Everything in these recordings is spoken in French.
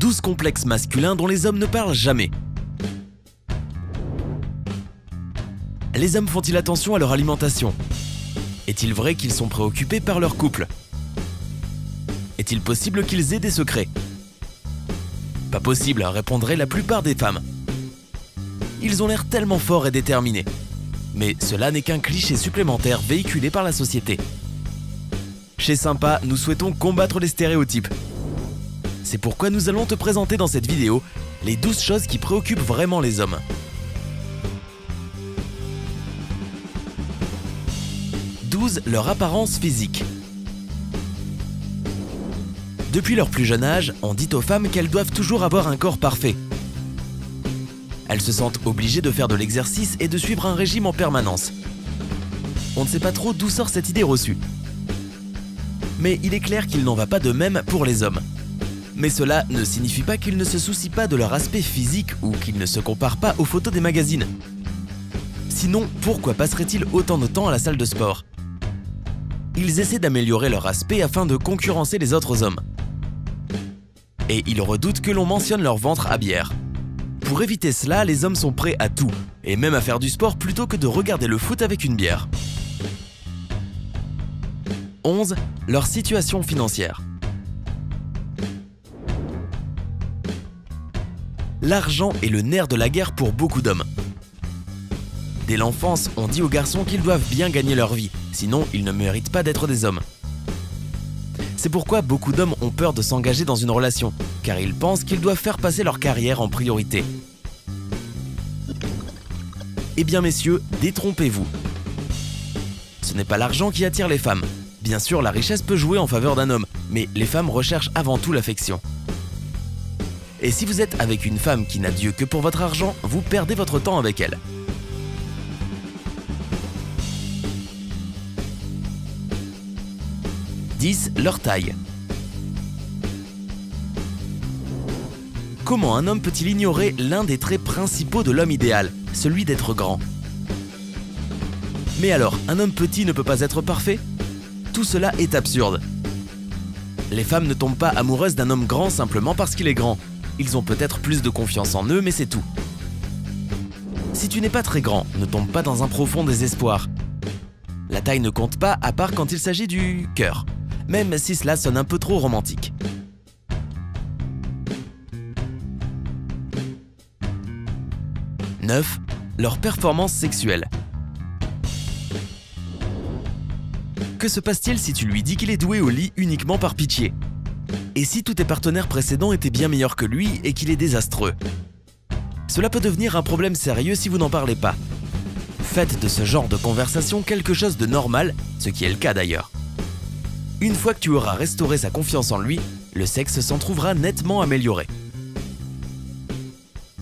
12 complexes masculins dont les hommes ne parlent jamais. Les hommes font-ils attention à leur alimentation? Est-il vrai qu'ils sont préoccupés par leur couple? Est-il possible qu'ils aient des secrets? Pas possible, répondraient la plupart des femmes. Ils ont l'air tellement forts et déterminés. Mais cela n'est qu'un cliché supplémentaire véhiculé par la société. Chez Sympa, nous souhaitons combattre les stéréotypes. C'est pourquoi nous allons te présenter dans cette vidéo les 12 choses qui préoccupent vraiment les hommes. 12. Leur apparence physique. Depuis leur plus jeune âge, on dit aux femmes qu'elles doivent toujours avoir un corps parfait. Elles se sentent obligées de faire de l'exercice et de suivre un régime en permanence. On ne sait pas trop d'où sort cette idée reçue. Mais il est clair qu'il n'en va pas de même pour les hommes. Mais cela ne signifie pas qu'ils ne se soucient pas de leur aspect physique ou qu'ils ne se comparent pas aux photos des magazines. Sinon, pourquoi passeraient-ils autant de temps à la salle de sport? Ils essaient d'améliorer leur aspect afin de concurrencer les autres hommes. Et ils redoutent que l'on mentionne leur ventre à bière. Pour éviter cela, les hommes sont prêts à tout, et même à faire du sport plutôt que de regarder le foot avec une bière. 11. Leur situation financière. L'argent est le nerf de la guerre pour beaucoup d'hommes. Dès l'enfance, on dit aux garçons qu'ils doivent bien gagner leur vie, sinon ils ne méritent pas d'être des hommes. C'est pourquoi beaucoup d'hommes ont peur de s'engager dans une relation, car ils pensent qu'ils doivent faire passer leur carrière en priorité. Eh bien messieurs, détrompez-vous. Ce n'est pas l'argent qui attire les femmes. Bien sûr, la richesse peut jouer en faveur d'un homme, mais les femmes recherchent avant tout l'affection. Et si vous êtes avec une femme qui n'a Dieu que pour votre argent, vous perdez votre temps avec elle. 10. Leur taille. Comment un homme peut-il ignorer l'un des traits principaux de l'homme idéal, celui d'être grand? Mais alors, un homme petit ne peut pas être parfait? Tout cela est absurde. Les femmes ne tombent pas amoureuses d'un homme grand simplement parce qu'il est grand. Ils ont peut-être plus de confiance en eux, mais c'est tout. Si tu n'es pas très grand, ne tombe pas dans un profond désespoir. La taille ne compte pas à part quand il s'agit du cœur, même si cela sonne un peu trop romantique. « 9. Leur performance sexuelle. Que se passe-t-il si tu lui dis qu'il est doué au lit uniquement par pitié? Et si tous tes partenaires précédents étaient bien meilleurs que lui et qu'il est désastreux? Cela peut devenir un problème sérieux si vous n'en parlez pas. Faites de ce genre de conversation quelque chose de normal, ce qui est le cas d'ailleurs. Une fois que tu auras restauré sa confiance en lui, le sexe s'en trouvera nettement amélioré.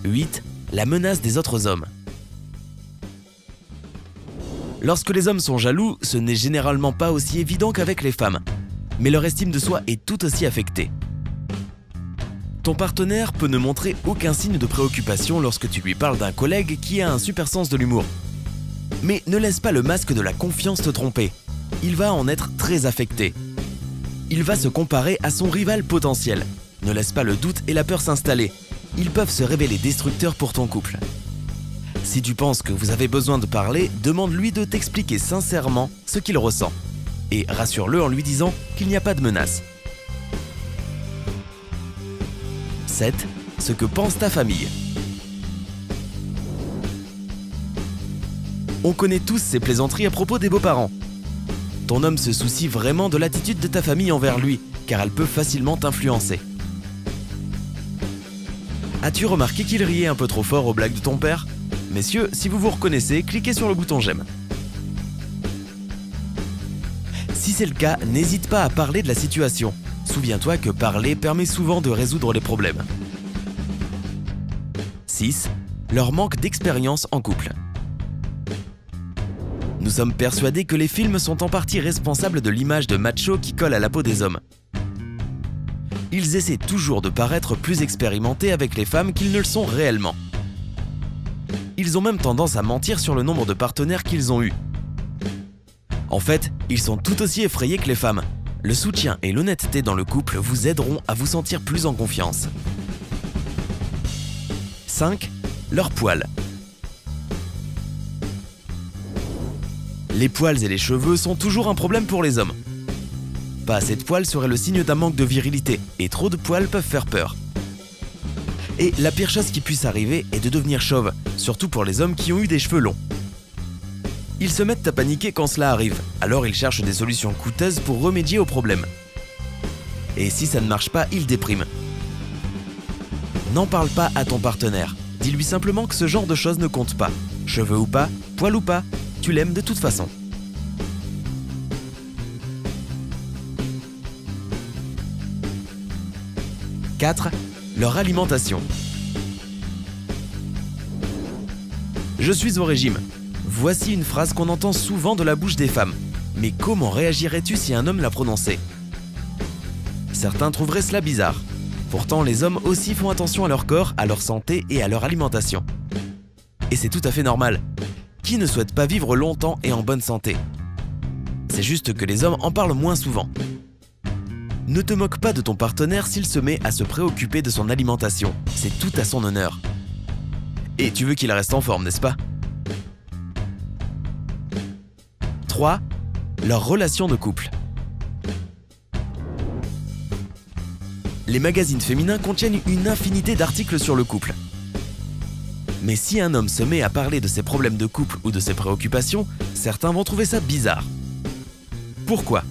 8. La menace des autres hommes. Lorsque les hommes sont jaloux, ce n'est généralement pas aussi évident qu'avec les femmes, mais leur estime de soi est tout aussi affectée. Ton partenaire peut ne montrer aucun signe de préoccupation lorsque tu lui parles d'un collègue qui a un super sens de l'humour. Mais ne laisse pas le masque de la confiance te tromper. Il va en être très affecté. Il va se comparer à son rival potentiel. Ne laisse pas le doute et la peur s'installer. Ils peuvent se révéler destructeurs pour ton couple. Si tu penses que vous avez besoin de parler, demande-lui de t'expliquer sincèrement ce qu'il ressent. Et rassure-le en lui disant qu'il n'y a pas de menace. 7. Ce que pense ta famille. On connaît tous ces plaisanteries à propos des beaux-parents. Ton homme se soucie vraiment de l'attitude de ta famille envers lui, car elle peut facilement t'influencer. As-tu remarqué qu'il riait un peu trop fort aux blagues de ton père? Messieurs, si vous vous reconnaissez, cliquez sur le bouton j'aime. Si c'est le cas, n'hésite pas à parler de la situation. Souviens-toi que parler permet souvent de résoudre les problèmes. 6. Leur manque d'expérience en couple. Nous sommes persuadés que les films sont en partie responsables de l'image de macho qui colle à la peau des hommes. Ils essaient toujours de paraître plus expérimentés avec les femmes qu'ils ne le sont réellement. Ils ont même tendance à mentir sur le nombre de partenaires qu'ils ont eus. En fait, ils sont tout aussi effrayés que les femmes. Le soutien et l'honnêteté dans le couple vous aideront à vous sentir plus en confiance. 5. Leurs poils. Les poils et les cheveux sont toujours un problème pour les hommes. Pas assez de poils serait le signe d'un manque de virilité, et trop de poils peuvent faire peur. Et la pire chose qui puisse arriver est de devenir chauve, surtout pour les hommes qui ont eu des cheveux longs. Ils se mettent à paniquer quand cela arrive, alors ils cherchent des solutions coûteuses pour remédier au problème. Et si ça ne marche pas, ils dépriment. N'en parle pas à ton partenaire, dis-lui simplement que ce genre de choses ne compte pas. Cheveux ou pas, poils ou pas, tu l'aimes de toute façon. « 4. Leur alimentation. Je suis au régime. Voici une phrase qu'on entend souvent de la bouche des femmes. Mais comment réagirais-tu si un homme la prononçait? Certains trouveraient cela bizarre. Pourtant, les hommes aussi font attention à leur corps, à leur santé et à leur alimentation. Et c'est tout à fait normal. Qui ne souhaite pas vivre longtemps et en bonne santé? C'est juste que les hommes en parlent moins souvent. Ne te moque pas de ton partenaire s'il se met à se préoccuper de son alimentation. C'est tout à son honneur. Et tu veux qu'il reste en forme, n'est-ce pas? 3. Leur relation de couple. Les magazines féminins contiennent une infinité d'articles sur le couple. Mais si un homme se met à parler de ses problèmes de couple ou de ses préoccupations, certains vont trouver ça bizarre. Pourquoi?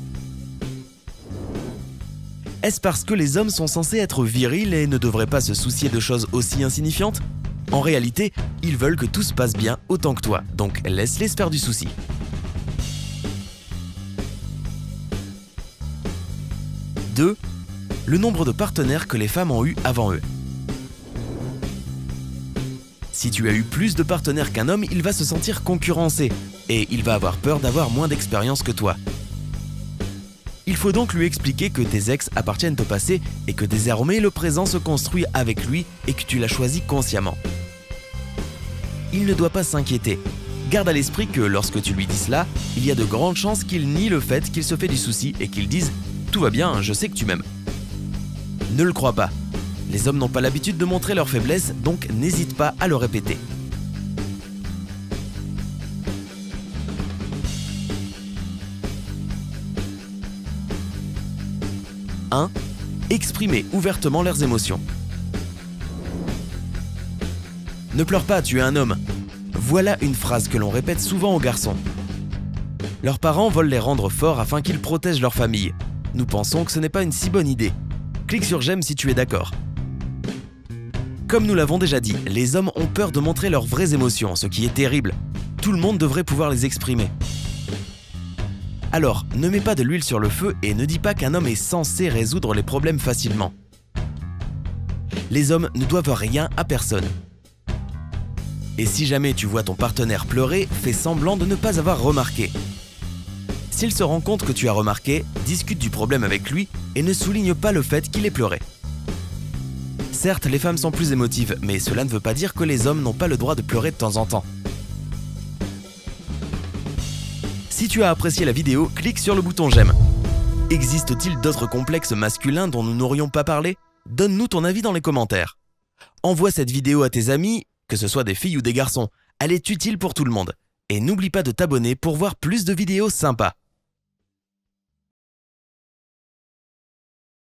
Est-ce parce que les hommes sont censés être virils et ne devraient pas se soucier de choses aussi insignifiantes? En réalité, ils veulent que tout se passe bien autant que toi, donc laisse-les se faire du souci. 2. Le nombre de partenaires que les femmes ont eu avant eux. Si tu as eu plus de partenaires qu'un homme, il va se sentir concurrencé et il va avoir peur d'avoir moins d'expérience que toi. Il faut donc lui expliquer que tes ex appartiennent au passé et que désormais le présent se construit avec lui et que tu l'as choisi consciemment. Il ne doit pas s'inquiéter. Garde à l'esprit que lorsque tu lui dis cela, il y a de grandes chances qu'il nie le fait qu'il se fait du souci et qu'il dise « Tout va bien, je sais que tu m'aimes ». Ne le crois pas. Les hommes n'ont pas l'habitude de montrer leur faiblesse, donc n'hésite pas à le répéter. 1. Exprimer ouvertement leurs émotions. Ne pleure pas, tu es un homme. Voilà une phrase que l'on répète souvent aux garçons. Leurs parents veulent les rendre forts afin qu'ils protègent leur famille. Nous pensons que ce n'est pas une si bonne idée. Clique sur j'aime si tu es d'accord. Comme nous l'avons déjà dit, les hommes ont peur de montrer leurs vraies émotions, ce qui est terrible. Tout le monde devrait pouvoir les exprimer. Alors, ne mets pas de l'huile sur le feu et ne dis pas qu'un homme est censé résoudre les problèmes facilement. Les hommes ne doivent rien à personne. Et si jamais tu vois ton partenaire pleurer, fais semblant de ne pas avoir remarqué. S'il se rend compte que tu as remarqué, discute du problème avec lui et ne souligne pas le fait qu'il ait pleuré. Certes, les femmes sont plus émotives, mais cela ne veut pas dire que les hommes n'ont pas le droit de pleurer de temps en temps. Si tu as apprécié la vidéo, clique sur le bouton j'aime. Existe-t-il d'autres complexes masculins dont nous n'aurions pas parlé? Donne-nous ton avis dans les commentaires. Envoie cette vidéo à tes amis, que ce soit des filles ou des garçons. Elle est utile pour tout le monde. Et n'oublie pas de t'abonner pour voir plus de vidéos sympas.